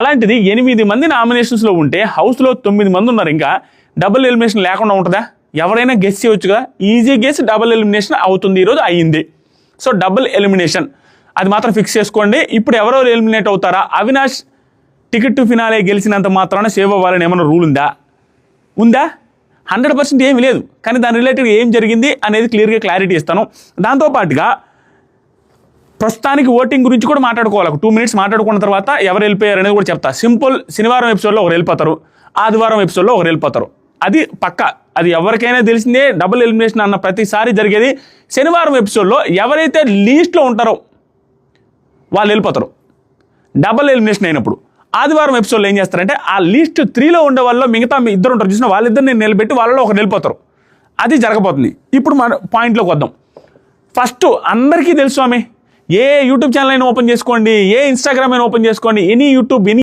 అలాంటిది 8 మంది నామినేషన్స్లో ఉంటే హౌస్లో 9 మంది ఉన్నారు, ఇంకా డబుల్ ఎలిమినేషన్ లేకుండా ఉంటుందా? ఎవరైనా గెస్ చేయొచ్చుగా, ఈజీ గెస్, డబుల్ ఎలిమినేషన్ అవుతుంది, ఈరోజు అయ్యింది. సో డబుల్ ఎలిమినేషన్ అది మాత్రం ఫిక్స్ చేసుకోండి. ఇప్పుడు ఎవరెవరు ఎలిమినేట్ అవుతారా? అవినాష్ టికెట్ టు ఫినాలే గెలిచినంత మాత్రాన సేవ్ అవ్వాలని ఏమైనా రూల్ ఉందా? 100% ఏమీ లేదు. కానీ దాని రిలేటెడ్గా ఏం జరిగింది అనేది క్లియర్గా క్లారిటీ ఇస్తాను. దాంతోపాటుగా ప్రస్తుతానికి ఓటింగ్ గురించి కూడా మాట్లాడుకోవాలి. 2 minutes మాట్లాడుకున్న తర్వాత ఎవరు వెళ్ళిపోయారు అనేది కూడా చెప్తా. సింపుల్, శనివారం ఎపిసోడ్లో ఒకరు వెళ్ళిపోతారు, ఆదివారం ఎపిసోడ్లో ఒకరు వెళ్ళిపోతారు. అది పక్క, అది ఎవరికైనా తెలిసిందే. డబుల్ ఎలిమినేషన్ అన్న ప్రతిసారి జరిగేది. శనివారం ఎపిసోడ్లో ఎవరైతే లీస్ట్లో ఉంటారో వాళ్ళు వెళ్ళిపోతారు డబుల్ ఎలిమినేషన్ అయినప్పుడు. ఆదివారం ఎపిసోడ్లో ఏం చేస్తారంటే ఆ లిస్ట్ 3లో ఉండే వాళ్ళు మిగతా ఇద్దరు ఉంటారు చూసిన వాళ్ళిద్దరిని నిలబెట్టి వాళ్ళలో ఒకరు వెళ్ళిపోతారు. అది జరగబోతుంది. ఇప్పుడు మన పాయింట్లోకి వద్దాం. ఫస్ట్ అందరికీ తెలుసు స్వామి, ఏ యూట్యూబ్ ఛానల్ అయినా ఓపెన్ చేసుకోండి, ఏ ఇన్స్టాగ్రామ్ అయినా ఓపెన్ చేసుకోండి, ఎనీ యూట్యూబ్, ఎనీ